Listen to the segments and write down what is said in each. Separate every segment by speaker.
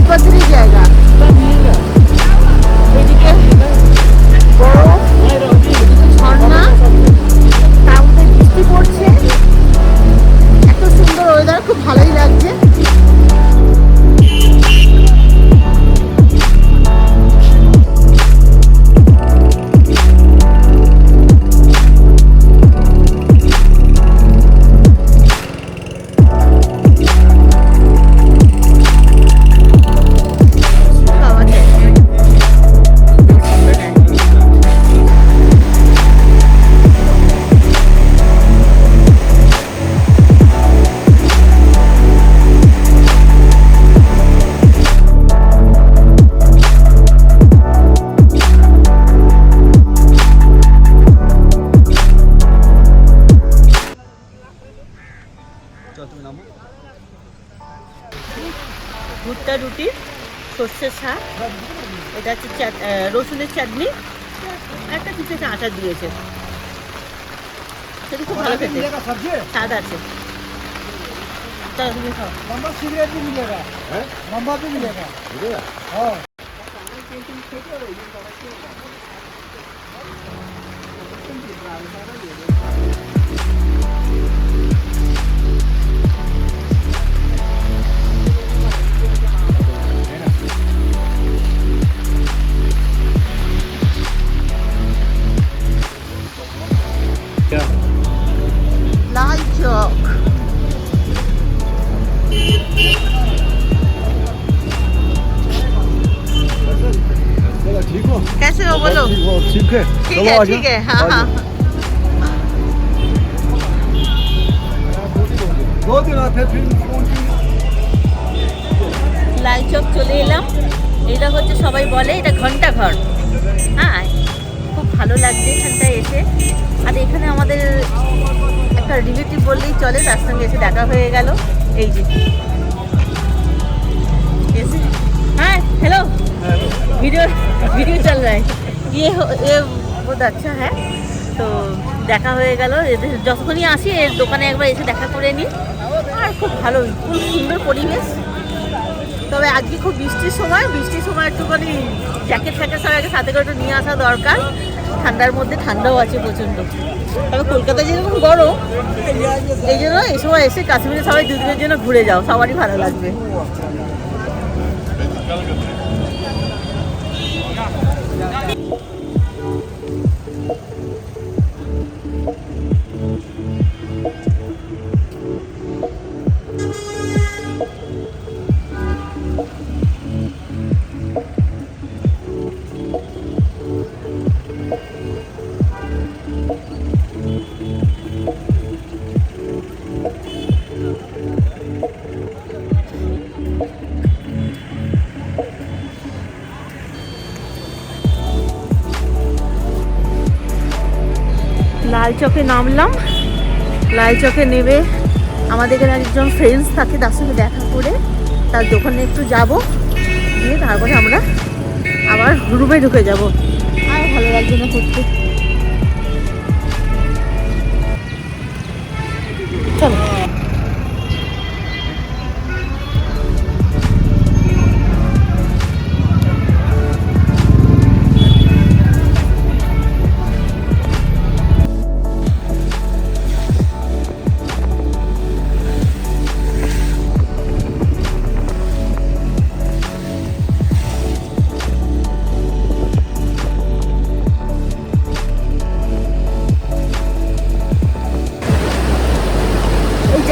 Speaker 1: দুধপাতির জায়গা। এদিকে বরফ, এদিকে ঝর্ণা, তার মধ্যে বৃষ্টি পড়ছে। এত সুন্দর ওয়েদার, খুব ভালোই লাগছে। ভুট্টা রুটি, সর্ষের শাক, এটা হচ্ছে রসুনের চাটনি, একটা কিছু একটা আচার দিয়েছে। সেটা খুব ভালো খেতে, স্বাদ আছে। তুমি খাও। लाल चौक
Speaker 2: ठीक हो?
Speaker 1: कैसे हो बोलो?
Speaker 2: ठीक है,
Speaker 1: ठीक है, हाँ हाँ।
Speaker 2: 2 दिन आते फिर
Speaker 1: লাল চক চলে এলাম। এটা হচ্ছে সবাই বলে এটা ঘন্টা ঘর। হ্যাঁ, খুব ভালো লাগছে এখানটায় এসে। আর এখানে আমাদের একটা রিলেটিভ বললেই চলে, তার সঙ্গে এসে দেখা হয়ে গেল। এই যে হ্যাঁ, হ্যালো, ভিডিও ভিডিও চল रहा है ये बहुत अच्छा है। তো দেখা হয়ে গেল। এদের যখনই আসি এর দোকানে একবার এসে দেখা করে নিই। আর খুব ভালো, খুব সুন্দর পরিবেশ। তবে আজকে খুব বৃষ্টির সময় একটুখানি জ্যাকেট ফ্যাকেট সবাইকে সাথে করে একটু নিয়ে আসা দরকার। ঠান্ডার মধ্যে ঠান্ডাও আছে প্রচণ্ড। তবে কলকাতায় যেরকম গরম, এই জন্য এই সময় এসে কাশ্মীরে সবাই 2 দিনের জন্য ঘুরে যাও, সবারই ভালো লাগবে। লাল চকে নামলাম। লাল চকে নেমে আমাদের এখানে একজন ফ্রেন্ডস থাকে, তার সঙ্গে দেখা করে তার দোকানে একটু যাব, দিয়ে তারপরে আমরা আবার রুমে ঢুকে যাব। আর ভালো লাগছে না করতে। চলো।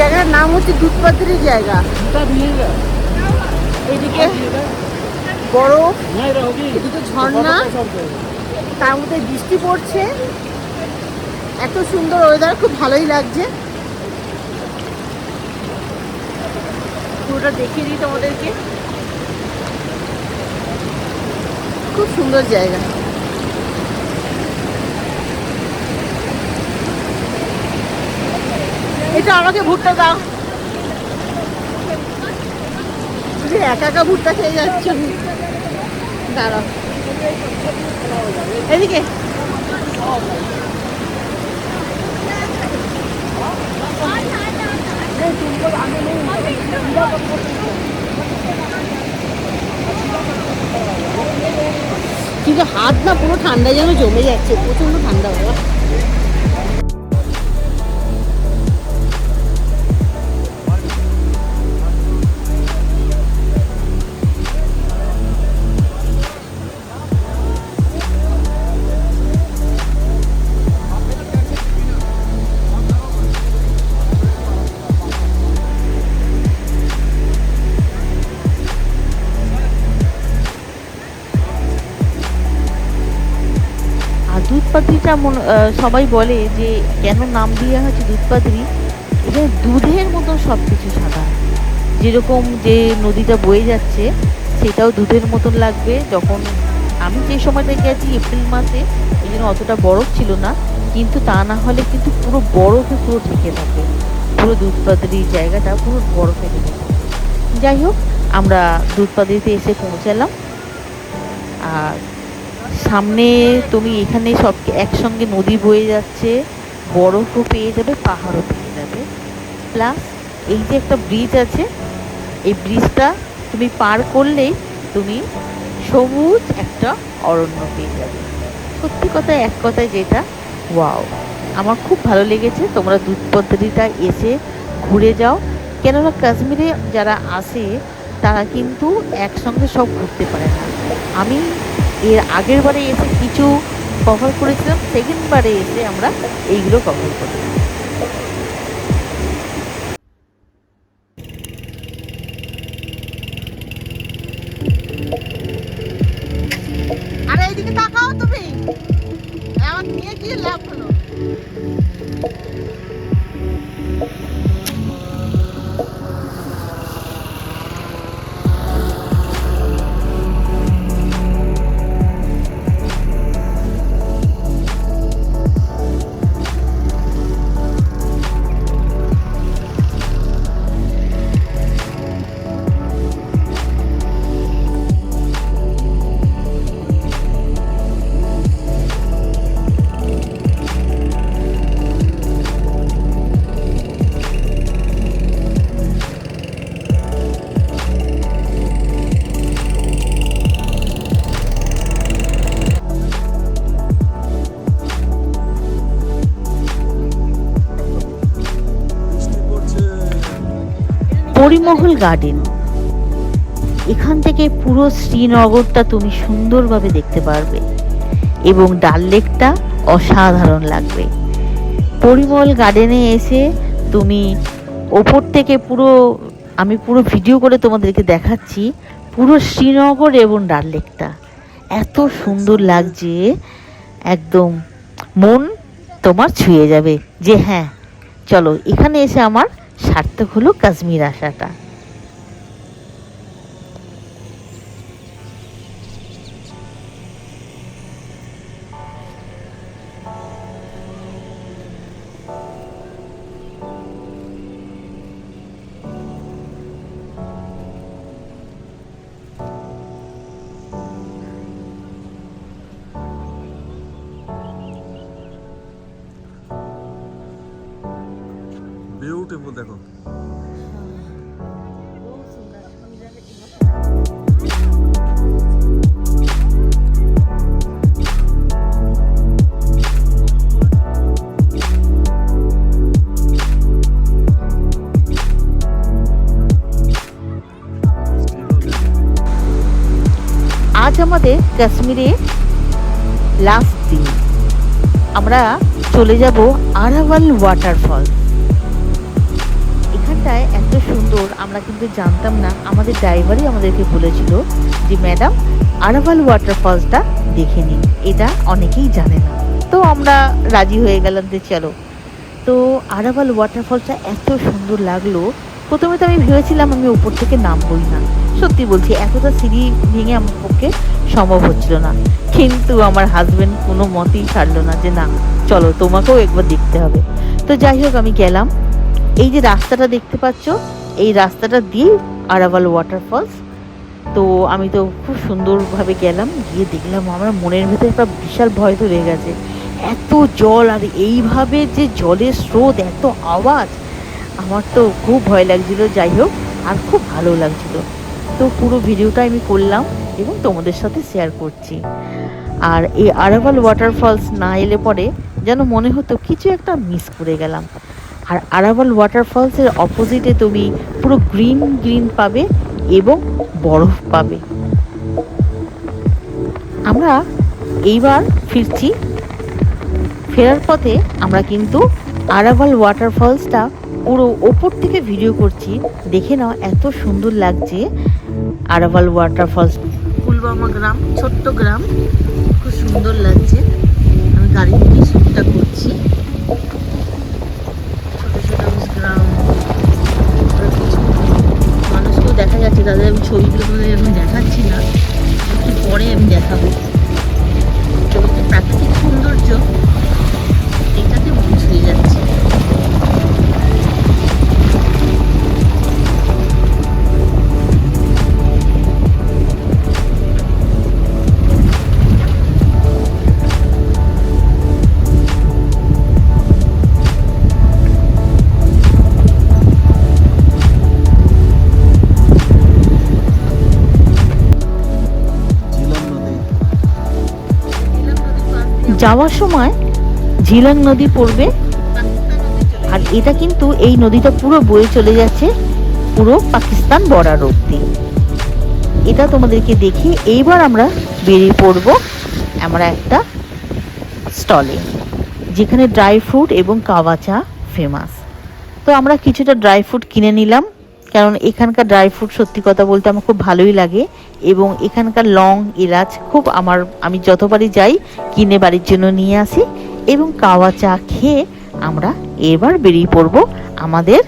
Speaker 1: জায়গার নাম হচ্ছে দুধপাতির জায়গা। এদিকে বরফ, এদিকে ঝর্ণা, তার মধ্যে বৃষ্টি পড়ছে। এত সুন্দর ওয়েদার, খুব ভালোই লাগছে। পুরোটা দেখিয়ে দিই তোমাদেরকে। খুব সুন্দর জায়গা। এটা আমাকে ভুট্টা দাও। একা একা ভুট্টা খেয়ে যাচ্ছি। দাঁড়াও, এদিকে কিন্তু হাত না পুরো ঠান্ডা যেন জমে যাচ্ছে, প্রচন্ড ঠান্ডা বাবা। দুধপাত্রিটা সবাই বলে যে কেন নাম দেওয়া হয়েছে দুধপাত্রি, এখানে দুধের মতো সব কিছু সাদা, যেরকম যে নদীটা বয়ে যাচ্ছে সেটাও দুধের মতন লাগবে। যখন আমি যে সময়টা গেছি এপ্রিল মাসে, এই জন্য অতটা বরফ ছিল না, কিন্তু তা না হলে কিন্তু পুরো বরফে পুরো ঢেকে থাকে, পুরো দুধপাত্রির জায়গাটা পুরো বরফে ঢেকে থাকে। যাই হোক, আমরা দুধপাত্রিতে এসে পৌঁছালাম। আর সামনে তুমি এখানে সব একসঙ্গে নদী বয়ে যাচ্ছে, বরফও পেয়ে যাবে, পাহাড়ও পেয়ে যাবে, প্লাস এই যে একটা ব্রিজ আছে, এই ব্রিজটা তুমি পার করলেই তুমি সবুজ একটা অরণ্য পেয়ে যাবে। সত্যি কথা, এক কথায় যেটা ওয়াও, আমার খুব ভালো লেগেছে। তোমরা দুধপাত্রিটা এসে ঘুরে যাও, কেননা কাশ্মীরে যারা আসে তারা কিন্তু একসঙ্গে সব ঘুরতে পারে না। আমি এর আগের বারে এসে কিছু কভার করেছিলাম, সেকেন্ড বারে এসে আমরা এইগুলো কভার করি। আরে এইদিকে তাকাও তুমি, আমার নিয়ে কি লাভ হলো? পরিমহল গার্ডেন, এখান থেকে পুরো শ্রীনগরটা তুমি সুন্দরভাবে দেখতে পারবে এবং ডাল লেকটা অসাধারণ লাগবে। পরিমহল গার্ডেনে এসে তুমি ওপর থেকে আমি পুরো ভিডিও করে তোমাদেরকে দেখাচ্ছি, পুরো শ্রীনগর এবং ডাল লেকটা এত সুন্দর লাগছে, একদম মন তোমার ছুঁয়ে যাবে যে হ্যাঁ চলো, এখানে এসে আমার সার্থক হলো কাশ্মীর আসাটা।
Speaker 2: বিউটিফুল, দেখো
Speaker 1: আজ আমাদের কাশ্মীরে লাস্ট দিন, আমরা চলে যাব আরাভাল ওয়াটারফল। এখানটায় এত সুন্দর, আমরা কিন্তু জানতাম না, আমাদের ড্রাইভারই আমাদেরকে বলেছিল যে ম্যাডাম আরাভাল ওয়াটারফলসটা দেখে নিন, এটা অনেকেই জানে না। তো আমরা রাজি হয়ে গেলাম যে চলো। তো আরাভাল ওয়াটারফলসটা এত সুন্দর লাগলো, প্রথমে তো আমি ভেবেছিলাম আমি উপর থেকে নামবই না, সত্যি বলছি এতটা সিঁড়ি ভেঙে আমার পক্ষে সম্ভব হচ্ছিল না, কিন্তু আমার হাজব্যান্ড কোনো মতেই ছাড়লো না যে না চলো, তোমাকেও একবার দেখতে হবে। তো যাই হোক, আমি গেলাম। এই যে রাস্তাটা দেখতে পাচ্ছ, এই রাস্তাটা দিয়ে আরাভাল ওয়াটারফলস। তো আমি তো খুব সুন্দরভাবে গেলাম, গিয়ে দেখলাম আমার মনের ভেতরে একটা বিশাল ভয় ধরে গেছে, এত জল, আর এইভাবে যে জলের স্রোত, এত আওয়াজ, আমার তো খুব ভয় লাগছিল। যাই হোক, আর খুব ভালো লাগছিল। তো পুরো ভিডিওটা আমি করলাম এবং তোমাদের সাথে শেয়ার করছি। আর এই আরাভাল ওয়াটারফলস না এলে পরে যেন মনে হতো কিছু একটা মিস করে গেলাম। আর আরাভাল ওয়াটারফলসের অপোজিটে তুমি পুরো গ্রিন গ্রিন পাবে এবং বরফ পাবে। আমরা এইবার ফিরছি, ফেরার পথে আমরা কিন্তু আরাভাল ওয়াটারফলসটা পুরো ওপর থেকে ভিডিও করছি, দেখে নাও এত সুন্দর লাগছে আরাভাল ওয়াটারফলস। পুলবামা গ্রাম, ছোট্ট গ্রাম, খুব সুন্দর লাগছে। আমি গাড়ি থেকে শুটটা করছি। ছোট ছোট গ্রাম, কিছু মানুষকেও দেখা যাচ্ছে, তাদের আমি ছবিগুলো তোমাদের এখন দেখাচ্ছি না, একটু পরে আমি দেখাবো। এবং যে প্রাকৃতিক সৌন্দর্য, এটাতে মন ছুঁয়ে যাচ্ছে। যাওয়ার সময় ঝিলাং নদী পড়বে, আর এটা কিন্তু এই নদীটা পুরো বয়ে চলে যাচ্ছে পুরো পাকিস্তান বর্ডার অবধি। এটা তোমাদেরকে দেখি। এইবার আমরা বেরিয়ে পড়বো আমরা একটা স্টলে, যেখানে ড্রাই ফ্রুট এবং কাওয়া চা ফেমাস। তো আমরা কিছুটা ড্রাই ফ্রুট কিনে নিলাম, কারণ এখানকার ড্রাই ফ্রুট সত্যি কথা বলতে আমার খুব ভালোই লাগে, এবং এখানকার লং এলাচ খুব আমি যতবারই যাই কিনে বাড়ির জন্য নিয়ে আসি। এবং কাওয়া চা খেয়ে আমরা এবার বেরিয়ে পড়বো আমাদের।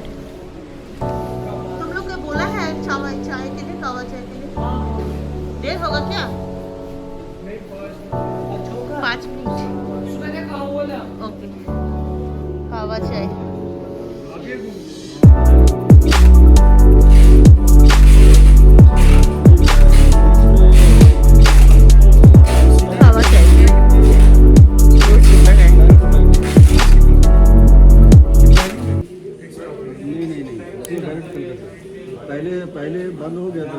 Speaker 1: কাওয়া চাই
Speaker 2: पहले बंद हो गया था।